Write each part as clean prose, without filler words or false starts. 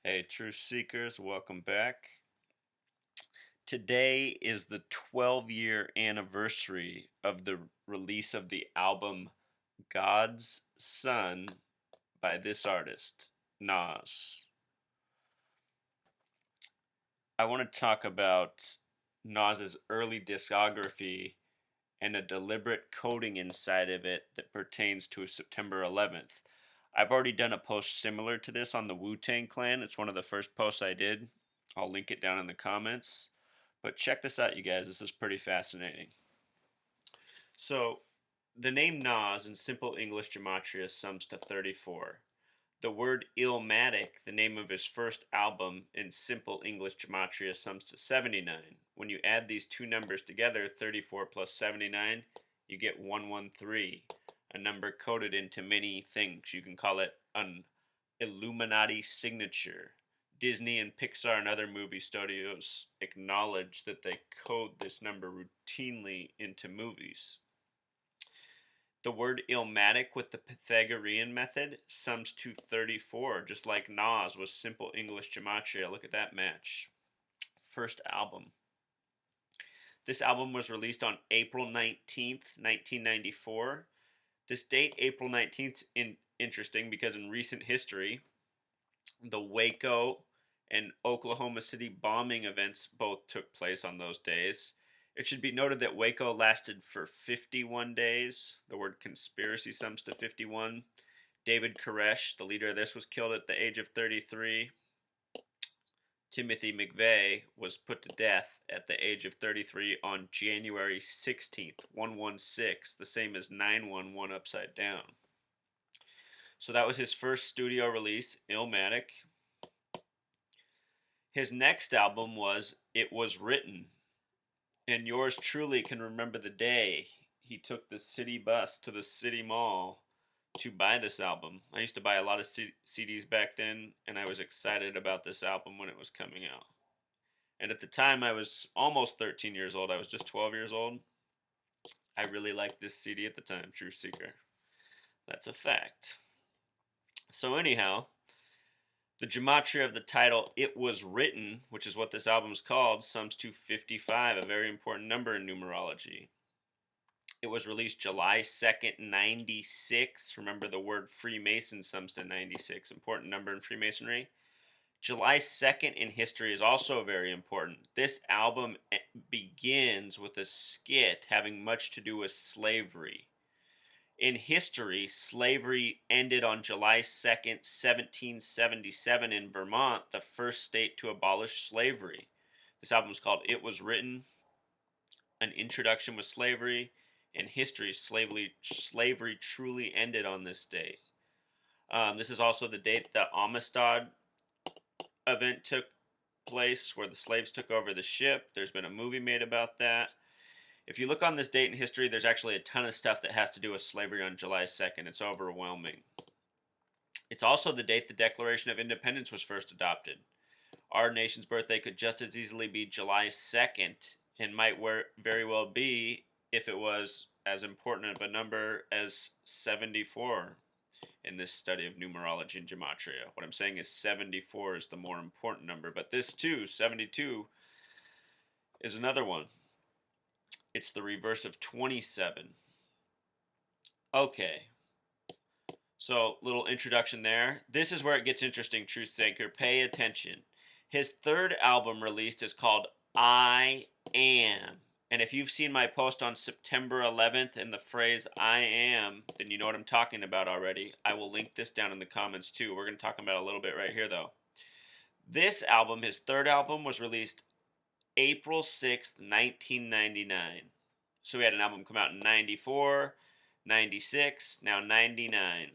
Hey, Truth Seekers, welcome back. Today is the 12-year anniversary of the release of the album God's Son by this artist, Nas. I want to talk about Nas's early discography and a deliberate coding inside of it that pertains to September 11th. I've already done a post similar to this on the Wu-Tang Clan. It's one of the first posts I did. I'll link it down in the comments. But check this out, you guys. This is pretty fascinating. So, the name Nas in simple English gematria sums to 34. The word Illmatic, the name of his first album in simple English gematria, sums to 79. When you add these two numbers together, 34 plus 79, you get 113, a number coded into many things. You can call it an Illuminati signature. Disney and Pixar and other movie studios acknowledge that they code this number routinely into movies. The word Illmatic with the Pythagorean method sums to 34, just like Nas was simple English gematria. Look at that match. First album. This album was released on April 19th, 1994. This date, April 19th, is interesting because in recent history, the Waco and Oklahoma City bombing events both took place on those days. It should be noted that Waco lasted for 51 days. The word conspiracy sums to 51. David Koresh, the leader of this, was killed at the age of 33. Timothy McVeigh was put to death at the age of 33 on January 16th, 116, the same as 911 upside down. So that was his first studio release, Illmatic. His next album was It Was Written, and yours truly can remember the day he took the city bus to the city mall to buy this album. I used to buy a lot of CDs back then, and I was excited about this album when it was coming out. And at the time, I was almost 13 years old. I was just 12 years old. I really liked this CD at the time, Truth Seeker. That's a fact. So anyhow, the gematria of the title It Was Written, which is what this album is called, sums to 55, a very important number in numerology. It was released July 2nd, 96. Remember, the word Freemason sums to 96, important number in Freemasonry. July 2nd in history is also very important. This album begins with a skit having much to do with slavery. In history, slavery ended on July 2nd, 1777 in Vermont, the first state to abolish slavery. This album is called It Was Written, an introduction with slavery. In history, slavery truly ended on this date. This is also the date the Amistad event took place, where the slaves took over the ship. There's been a movie made about that. If you look on this date in history, there's actually a ton of stuff that has to do with slavery on July 2nd. It's overwhelming. It's also the date the Declaration of Independence was first adopted. Our nation's birthday could just as easily be July 2nd, and might very well be if it was as important of a number as 74 in this study of numerology and gematria. What I'm saying is 74 is the more important number, but this too, 72, is another one. It's the reverse of 27. Okay. So, little introduction there. This is where it gets interesting, Truth Seeker. Pay attention. His third album released is called I Am. And if you've seen my post on September 11th and the phrase I am, then you know what I'm talking about already. I will link this down in the comments too. We're going to talk about it a little bit right here though. This album, his third album, was released April 6th, 1999. So we had an album come out in 94, 96, now 99.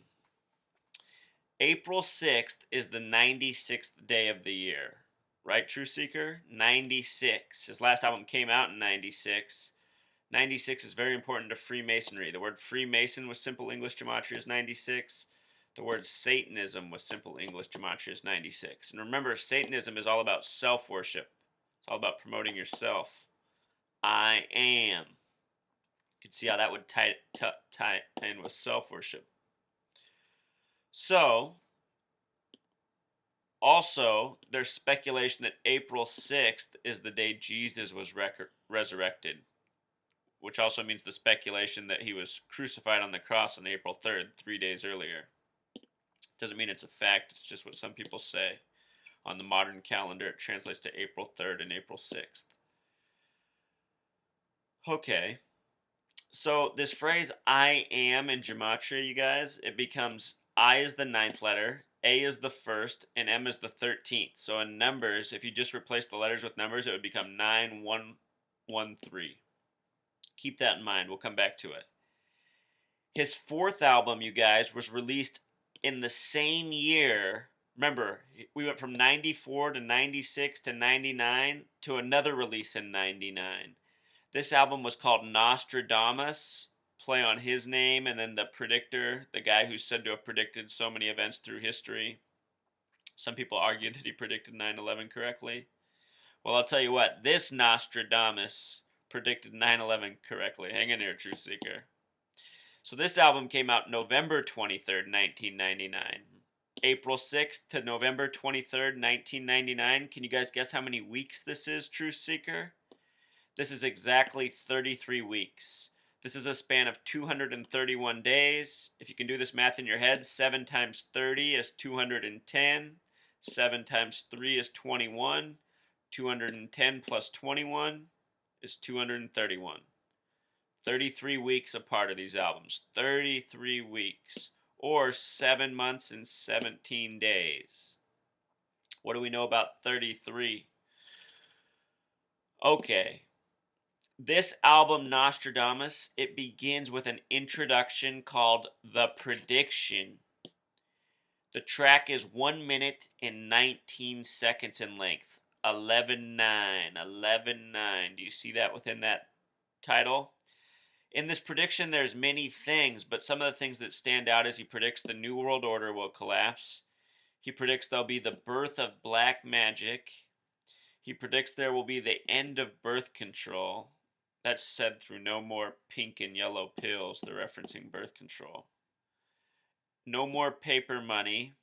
April 6th is the 96th day of the year. Right, True Seeker? 96. His last album came out in 96. 96 is very important to Freemasonry. The word Freemason with simple English gematria is 96. The word Satanism with simple English gematria is 96. And remember, Satanism is all about self-worship. It's all about promoting yourself. I am. You can see how that would tie in with self-worship. So, Also, there's speculation that April 6th is the day Jesus was resurrected, which also means the speculation that he was crucified on the cross on April 3rd, 3 days earlier. Doesn't mean it's a fact, it's just what some people say. On the modern calendar, it translates to April 3rd and April 6th. Okay. So this phrase I am in gematria, you guys, it becomes I is the 9th letter, A is the 1st, and M is the 13th. So in numbers, if you just replace the letters with numbers, it would become 9113. Keep that in mind. We'll come back to it. His 4th album, you guys, was released in the same year. Remember, we went from 94 to 96 to 99 to another release in 99. This album was called Nostradamus, play on his name, and then the predictor, the guy who's said to have predicted so many events through history. Some people argue that he predicted 9/11 correctly. Well, I'll tell you what, this Nostradamus predicted 9/11 correctly. Hang in there, Truth Seeker. So this album came out November 23rd, 1999. April 6th to November 23rd, 1999. Can you guys guess how many weeks this is, Truth Seeker? This is exactly 33 weeks. This is a span of 231 days. If you can do this math in your head, 7 times 30 is 210. 7 times 3 is 21. 210 plus 21 is 231. 33 weeks apart of these albums. 33 weeks. Or 7 months and 17 days. What do we know about 33? Okay. This album, Nostradamus, it begins with an introduction called The Prediction. The track is 1 minute and 19 seconds in length. 11:9. 11:9. Do you see that within that title? In this prediction, there's many things, but some of the things that stand out is he predicts the New World Order will collapse. He predicts there'll be the birth of black magic. He predicts there will be the end of birth control. That's said through no more pink and yellow pills. They're referencing birth control. No more paper money.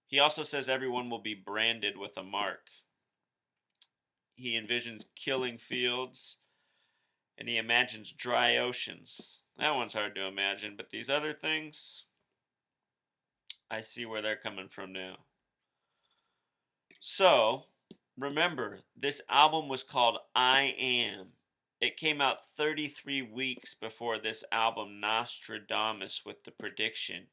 He also says everyone will be branded with a mark. He envisions killing fields. And he imagines dry oceans. That one's hard to imagine, but these other things, I see where they're coming from now. So, remember, this album was called I Am. It came out 33 weeks before this album, Nostradamus, with the prediction.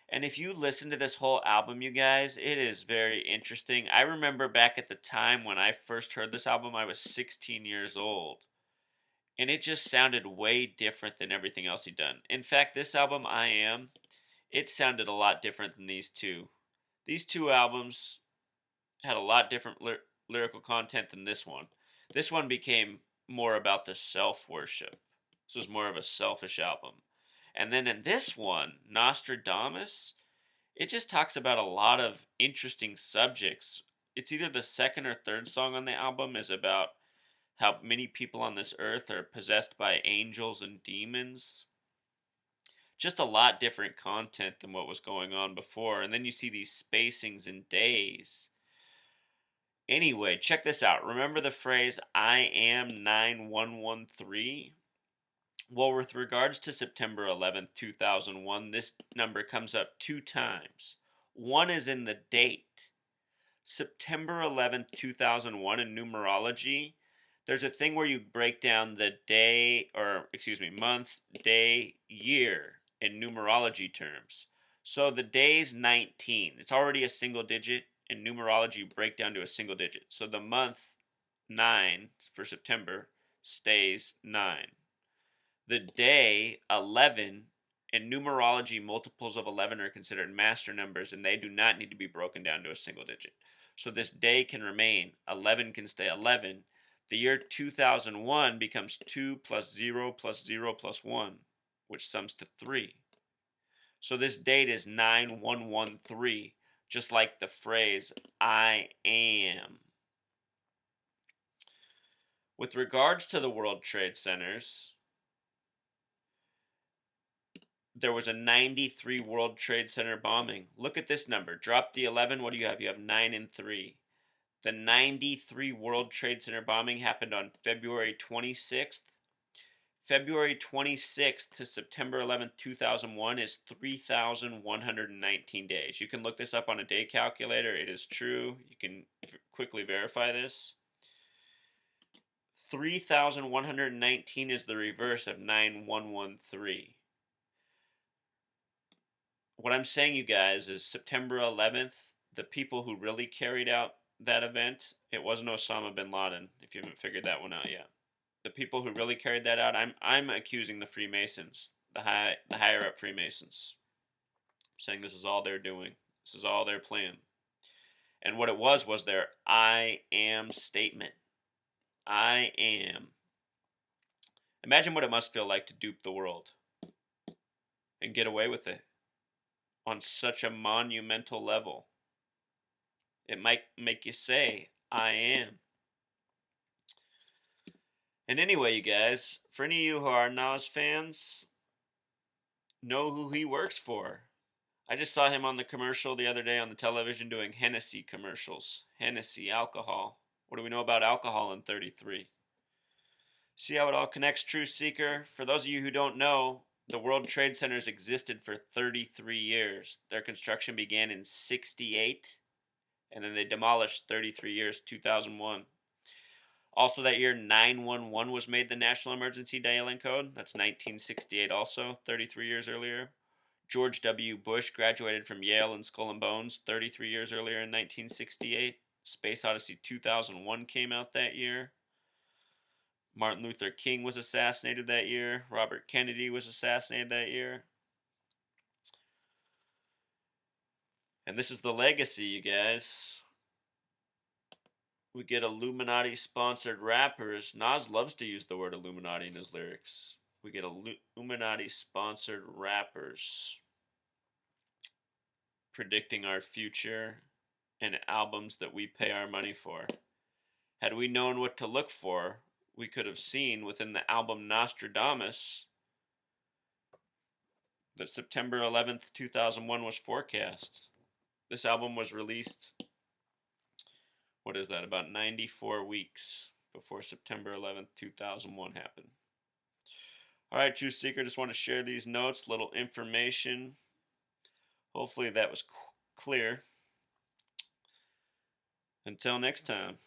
And if you listen to this whole album, you guys, it is very interesting. I remember back at the time when I first heard this album, I was 16 years old. And it just sounded way different than everything else he'd done. In fact, this album, I Am, it sounded a lot different than these two. These two albums had a lot different lyrical content than this one. This one became more about the self-worship. This was more of a selfish album. And then in this one, Nostradamus, it just talks about a lot of interesting subjects. It's either the second or third song on the album is about how many people on this earth are possessed by angels and demons. Just a lot different content than what was going on before. And then you see these spacings in days. Anyway, check this out. Remember the phrase, I am 9113? Well, with regards to September 11th, 2001, this number comes up 2 times. One is in the date. September 11th, 2001 in numerology, there's a thing where you break down the day, month, day, year in numerology terms. So the day's 19. It's already a single digit. In numerology, break down to a single digit. So the month 9 for September stays 9. The day 11, in numerology, multiples of 11 are considered master numbers, and they do not need to be broken down to a single digit. So this day can remain. 11 can stay 11. The year 2001 becomes 2 plus 0 plus 0 plus 1, which sums to 3. So this date is 9113, just like the phrase, I am. With regards to the World Trade Centers, there was a 93 World Trade Center bombing. Look at this number. Drop the 11. What do you have? You have 9 and 3. The 93 World Trade Center bombing happened on February 26th. February 26th to September 11th, 2001 is 3,119 days. You can look this up on a day calculator. It is true. You can quickly verify this. 3,119 is the reverse of 9,113. What I'm saying, you guys, is September 11th, the people who really carried out that event, it wasn't Osama bin Laden, if you haven't figured that one out yet. The people who really carried that out, I'm accusing the Freemasons, the higher up Freemasons, saying this is all they're doing. This is all their plan. And what it was their I am statement. I am. Imagine what it must feel like to dupe the world and get away with it on such a monumental level. It might make you say, I am. And anyway, you guys, for any of you who are Nas fans, know who he works for. I just saw him on the commercial the other day on the television doing Hennessy commercials. Hennessy, alcohol. What do we know about alcohol in 33? See how it all connects, Truth Seeker? For those of you who don't know, the World Trade Centers existed for 33 years. Their construction began in 68, and then they demolished 33 years, 2001. Also that year, 911 was made the National Emergency Dialing Code. That's 1968 also, 33 years earlier. George W. Bush graduated from Yale and Skull and Bones 33 years earlier in 1968. Space Odyssey 2001 came out that year. Martin Luther King was assassinated that year. Robert Kennedy was assassinated that year. And this is the legacy, you guys. We get Illuminati-sponsored rappers. Nas loves to use the word Illuminati in his lyrics. We get Illuminati-sponsored rappers predicting our future and albums that we pay our money for. Had we known what to look for, we could have seen within the album Nostradamus that September 11th, 2001 was forecast. This album was released, what is that, about 94 weeks before September 11th, 2001 happened. Alright, Truth Seeker, just want to share these notes, little information. Hopefully that was clear. Until next time.